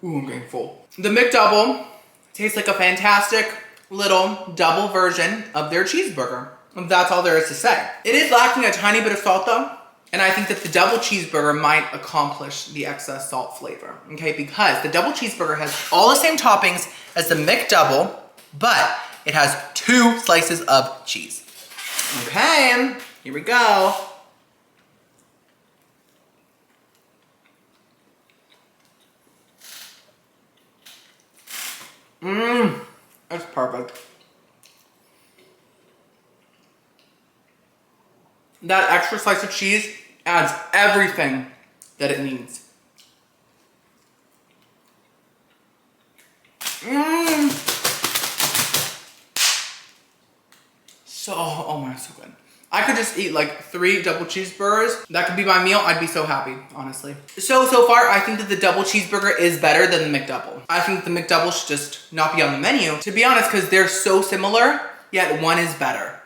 Ooh, I'm getting full. The McDouble tastes like a fantastic little double version of their cheeseburger. That's all there is to say. It is lacking a tiny bit of salt though, and I think that the double cheeseburger might accomplish the excess salt flavor, okay? Because the double cheeseburger has all the same toppings as the McDouble, but it has 2 slices of cheese. Okay, here we go. That's perfect. That extra slice of cheese adds everything that it needs. Oh my, so good. I could just eat like 3 double cheeseburgers. That could be my meal. I'd be so happy, honestly. So far, I think that the double cheeseburger is better than the McDouble. I think the McDouble should just not be on the menu, to be honest, because they're so similar, yet one is better.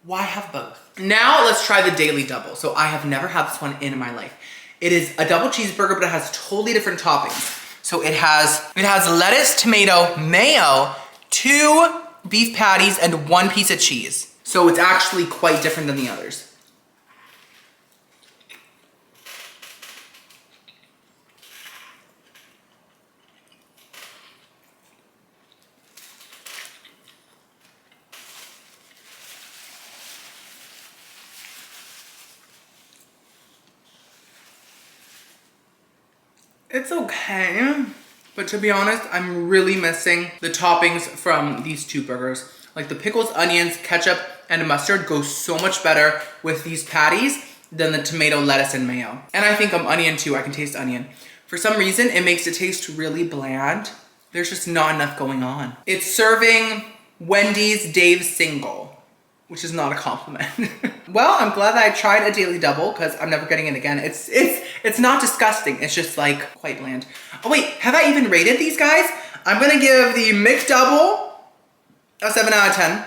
Why have both? Now let's try the daily double. So I have never had this one in my life. It is a double cheeseburger, but it has totally different toppings. So it has lettuce, tomato, mayo, 2 beef patties, and 1 piece of cheese. So it's actually quite different than the others. It's okay, but to be honest, I'm really missing the toppings from these 2 burgers. Like the pickles, onions, ketchup, and mustard go so much better with these patties than the tomato, lettuce, and mayo. And I think onion too, I can taste onion. For some reason, it makes it taste really bland. There's just not enough going on. It's serving Wendy's Dave's single, which is not a compliment. Well, I'm glad that I tried a daily double because I'm never getting it again. It's not disgusting. It's just like quite bland. Oh wait, have I even rated these guys? I'm gonna give the McDouble a 7 out of 10.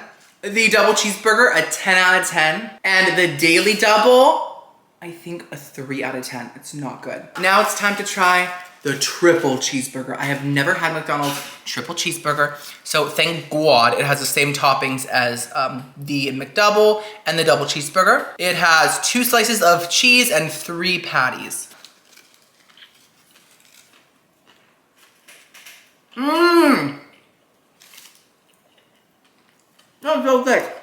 The double cheeseburger a 10 out of 10. And the daily double, I think a 3 out of 10. It's not good. Now it's time to try the triple cheeseburger. I have never had McDonald's triple cheeseburger, so thank God it has the same toppings as the McDouble and the double cheeseburger. It has 2 slices of cheese and 3 patties. Mmm! That's so thick.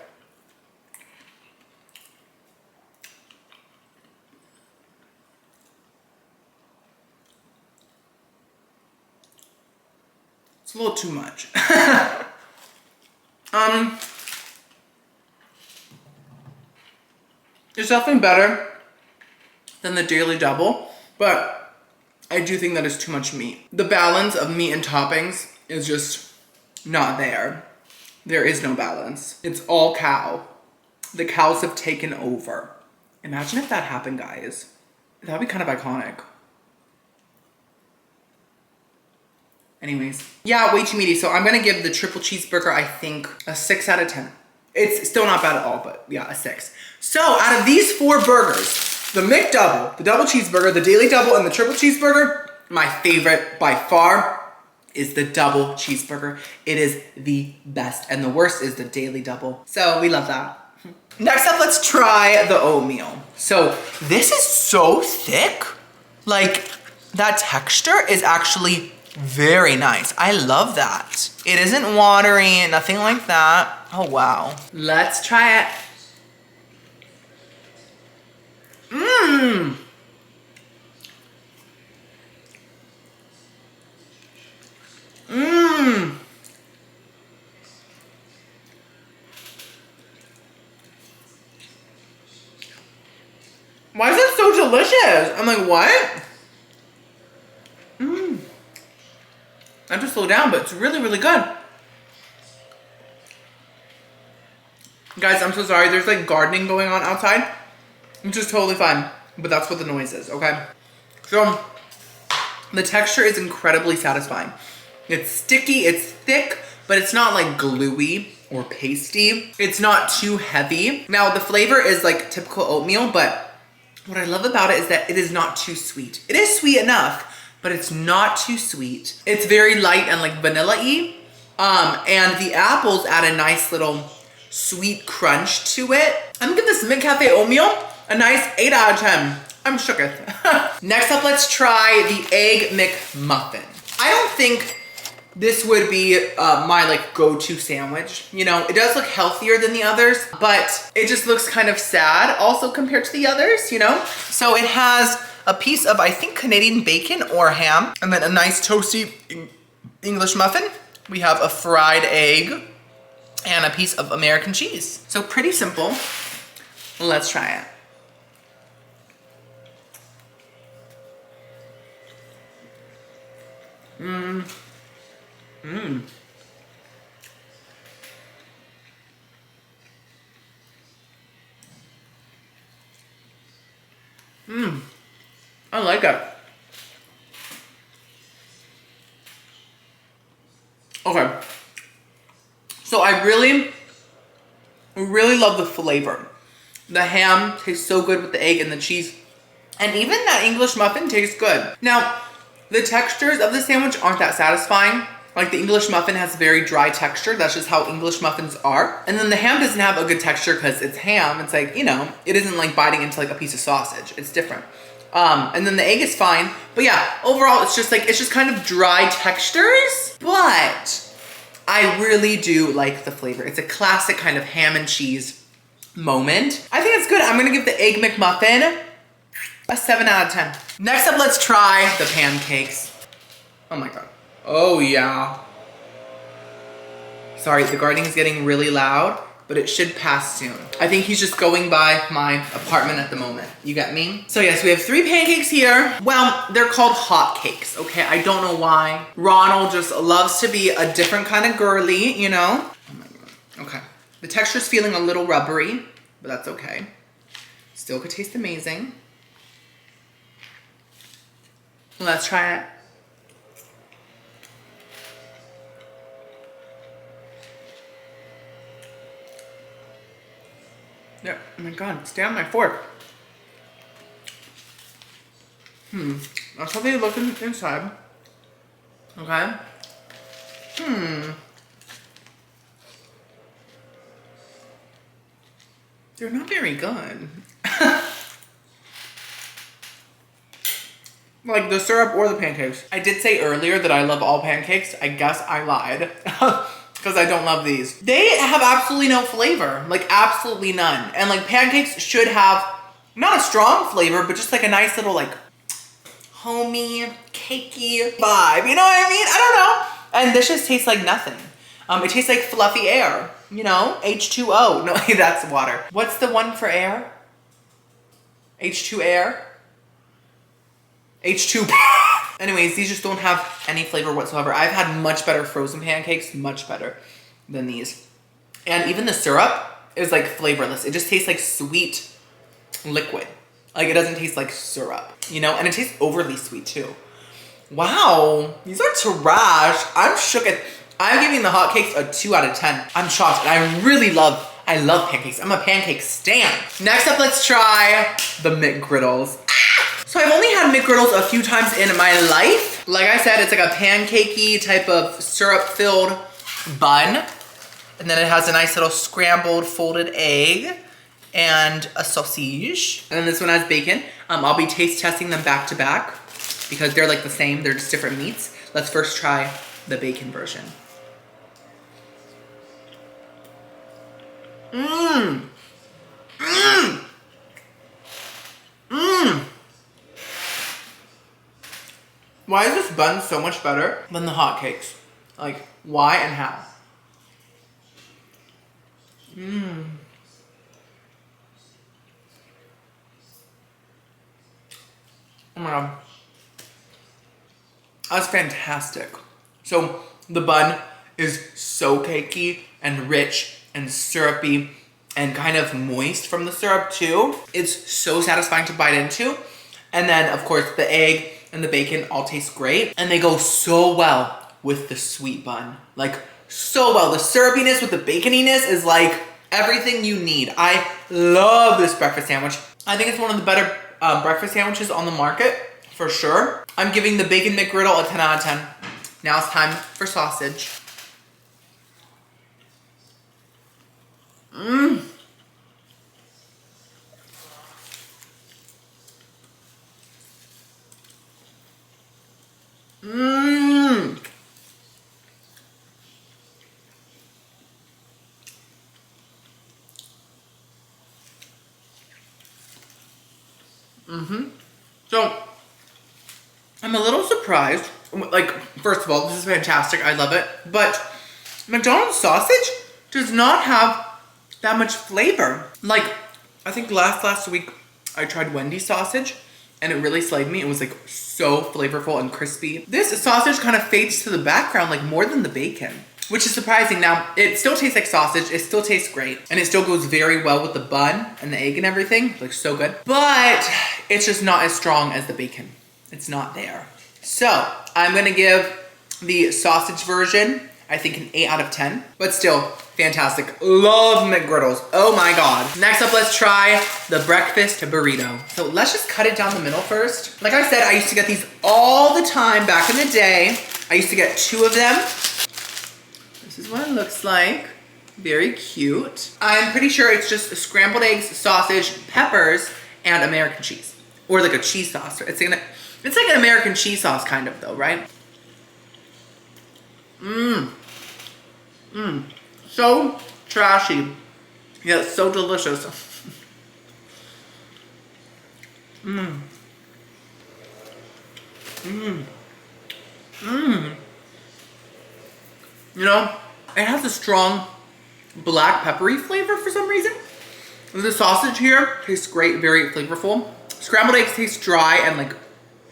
It's a little too much. It's definitely better than the Daily Double, but I do think that is too much meat. The balance of meat and toppings is just not there. There is no balance. It's all cow. The cows have taken over. Imagine if that happened, guys. That'd be kind of iconic. Anyways, yeah, way too meaty. So I'm gonna give the triple cheeseburger, I think, a 6 out of 10. It's still not bad at all, but yeah, a 6. So out of these 4 burgers, the McDouble, the double cheeseburger, the Daily Double, and the triple cheeseburger, my favorite by far is the double cheeseburger. It is the best, and the worst is the Daily Double. So we love that. Next up, let's try the oatmeal. So this is so thick. Like, that texture is actually very nice. I love that. It isn't watery, nothing like that. Oh, wow. Let's try it. Mmm. Mmm. Why is it so delicious? I'm like, what? Mmm. I have to slow down, but it's really, really good. Guys, I'm so sorry. There's like gardening going on outside, which is totally fine, but that's what the noise is, okay? So, the texture is incredibly satisfying. It's sticky, it's thick, but it's not like gluey or pasty. It's not too heavy. Now, the flavor is like typical oatmeal, but what I love about it is that it is not too sweet. It is sweet enough, but it's not too sweet. It's very light and like vanilla-y. And the apples add a nice little sweet crunch to it. I'm gonna give this McCafe oatmeal a nice 8 out of 10. I'm shooketh. Next up, let's try the Egg McMuffin. I don't think this would be my like go-to sandwich. You know, it does look healthier than the others, but it just looks kind of sad also compared to the others, you know? So it has a piece of, I think, Canadian bacon or ham, and then a nice toasty English muffin. We have a fried egg and a piece of American cheese. So pretty simple. Let's try it. Mmm. Mmm. Mmm. I like it. Okay. So I really love the flavor. The ham tastes so good with the egg and the cheese. And even that English muffin tastes good. Now, the textures of the sandwich aren't that satisfying. Like the English muffin has very dry texture. That's just how English muffins are. And then the ham doesn't have a good texture because it's ham. It's like, you know, it isn't like biting into like a piece of sausage. It's different. And then the egg is fine. But yeah, overall, it's just kind of dry textures. But I really do like the flavor. It's a classic kind of ham and cheese moment. I think it's good. I'm gonna give the Egg McMuffin a 7 out of 10. Next up, let's try the pancakes. Oh my God. Oh yeah. Sorry, the gardening is getting really loud, but it should pass soon. I think he's just going by my apartment at the moment. You get me? So yes, we have 3 pancakes here. Well, they're called hot cakes, okay? I don't know why. Ronald just loves to be a different kind of girly, you know? Oh my God. Okay. The texture's feeling a little rubbery, but that's okay. Still could taste amazing. Let's try it. Yeah, oh my God, stay on my fork. That's how they look inside. Okay. They're not very good. Like the syrup or the pancakes. I did say earlier that I love all pancakes. I guess I lied. Because I don't love these. They have absolutely no flavor. Like absolutely none. And like pancakes should have not a strong flavor, but just like a nice little like homey, cakey vibe. You know what I mean? I don't know. And this just tastes like nothing. It tastes like fluffy air. You know? H2O. No, that's water. What's the one for air? H2 air? H2. Anyways, these just don't have any flavor whatsoever. I've had much better frozen pancakes, much better than these. And even the syrup is like flavorless. It just tastes like sweet liquid. Like it doesn't taste like syrup, you know? And it tastes overly sweet too. Wow, these are trash. I'm shook at, I'm giving the hotcakes a 2 out of 10. I'm shocked, and I love pancakes. I'm a pancake stan. Next up, let's try the McGriddles. So I've only had McGriddles a few times in my life. Like I said, it's like a pancakey type of syrup-filled bun. And then it has a nice little scrambled folded egg and a sausage. And then this one has bacon. I'll be taste testing them back to back because they're like the same, they're just different meats. Let's first try the bacon version. Why is this bun so much better than the hotcakes? Like, why and how? Oh my god. That's fantastic. So the bun is so cakey and rich and syrupy and kind of moist from the syrup too. It's so satisfying to bite into. And then of course the egg and the bacon all taste great. And they go so well with the sweet bun. Like so well. The syrupiness with the baconiness is like everything you need. I love this breakfast sandwich. I think it's one of the better breakfast sandwiches on the market, for sure. I'm giving the Bacon McGriddle a 10 out of 10. Now it's time for sausage. So, I'm a little surprised. Like, first of all, this is fantastic. I love it. But McDonald's sausage does not have that much flavor. Like, I think last week I tried Wendy's sausage and it really slayed me. It was like so flavorful and crispy. This sausage kind of fades to the background like more than the bacon, which is surprising. Now, it still tastes like sausage. It still tastes great. And it still goes very well with the bun and the egg and everything. Like so good. But it's just not as strong as the bacon. It's not there. So I'm gonna give the sausage version, I think an 8 out of 10, but still fantastic. Love McGriddles, oh my God. Next up, let's try the breakfast burrito. So let's just cut it down the middle first. Like I said, I used to get these all the time back in the day. I used to get 2 of them. This is what it looks like. Very cute. I'm pretty sure it's just scrambled eggs, sausage, peppers, and American cheese. Or like a cheese sauce. It's like an American cheese sauce kind of though, right? So trashy, yet so delicious. You know, it has a strong black peppery flavor for some reason. The sausage here tastes great, very flavorful. Scrambled eggs taste dry and like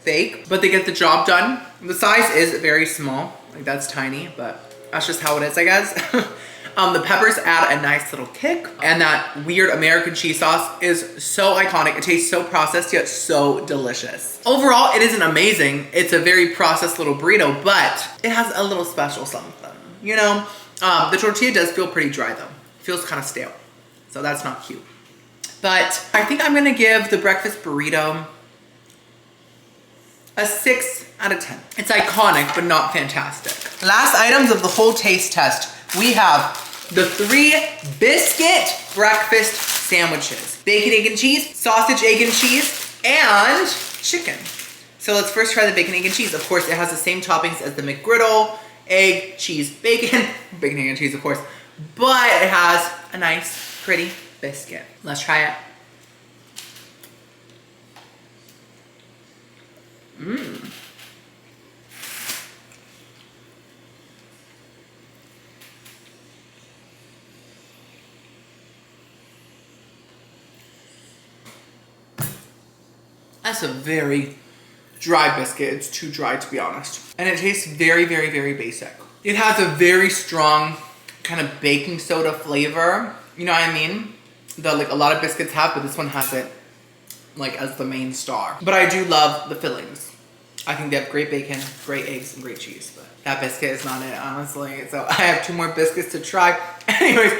fake, but they get the job done. The size is very small, like that's tiny, but that's just how it is, I guess. The peppers add a nice little kick, and that weird American cheese sauce is so iconic. It tastes so processed, yet so delicious. Overall, it isn't amazing. It's a very processed little burrito, but it has a little special something, you know? The tortilla does feel pretty dry though. It feels kind of stale, so that's not cute. But I think I'm gonna give the breakfast burrito A 6 out of 10. It's iconic, but not fantastic. Last items of the whole taste test. We have the 3 biscuit breakfast sandwiches. Bacon, egg, and cheese, sausage, egg, and cheese, and chicken. So let's first try the bacon, egg, and cheese. Of course, it has the same toppings as the McGriddle, egg, cheese, bacon. Bacon, egg, and cheese, of course. But it has a nice, pretty biscuit. Let's try it. Mmm. That's a very dry biscuit. It's too dry, to be honest. And it tastes very, very, very basic. It has a very strong kind of baking soda flavor. You know what I mean? That like a lot of biscuits have, but this one has it like as the main star. But I do love the fillings. I think they have great bacon, great eggs, and great cheese. But that biscuit is not it, honestly. So I have 2 more biscuits to try. Anyways,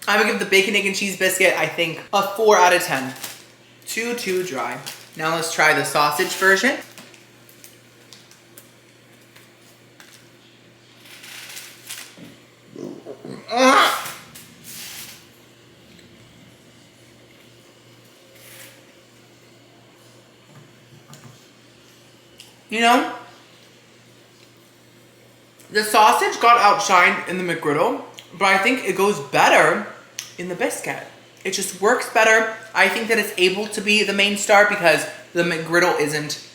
I would give the bacon, egg, and cheese biscuit, I think, a 4 out of 10. Too dry. Now let's try the sausage version. You know, the sausage got outshined in the McGriddle, but I think it goes better in the biscuit. It just works better. I think that it's able to be the main star because the McGriddle isn't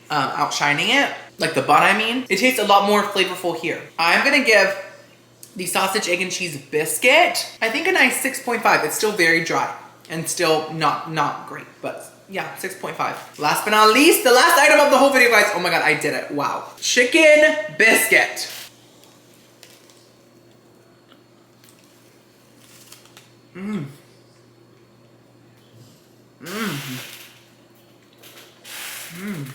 outshining it. Like the bun, I mean. It tastes a lot more flavorful here. I'm gonna give the sausage, egg, and cheese biscuit, I think a nice 6.5. It's still very dry and still not great, but yeah, 6.5. Last but not least, the last item of the whole video, guys. Oh my God, I did it, wow. Chicken biscuit. Mmm. Mmm. Mmm.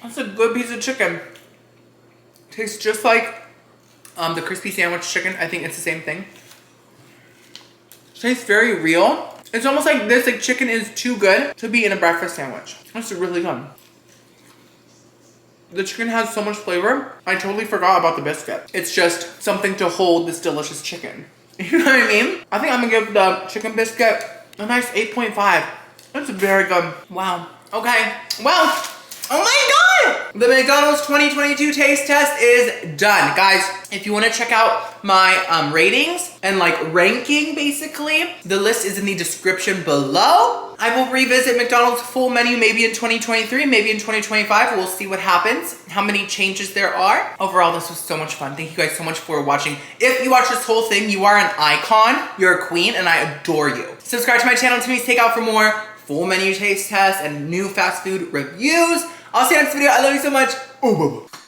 That's a good piece of chicken. Tastes just like the crispy sandwich chicken. I think it's the same thing. Tastes very real. It's almost like this like chicken is too good to be in a breakfast sandwich. That's really good. The chicken has so much flavor. I totally forgot about the biscuit. It's just something to hold this delicious chicken. You know what I mean? I think I'm gonna give the chicken biscuit a nice 8.5. That's very good. Wow. Okay. Well, oh my God! The McDonald's 2022 taste test is done. Guys, if you wanna check out my ratings and like ranking basically, the list is in the description below. I will revisit McDonald's full menu maybe in 2023, maybe in 2025. We'll see what happens, how many changes there are. Overall, this was so much fun. Thank you guys so much for watching. If you watch this whole thing, you are an icon, you're a queen, and I adore you. Subscribe to my channel, Timmy's Takeout, for more full menu taste tests and new fast food reviews. I'll see you next video. I love you so much. Oh, bye-bye.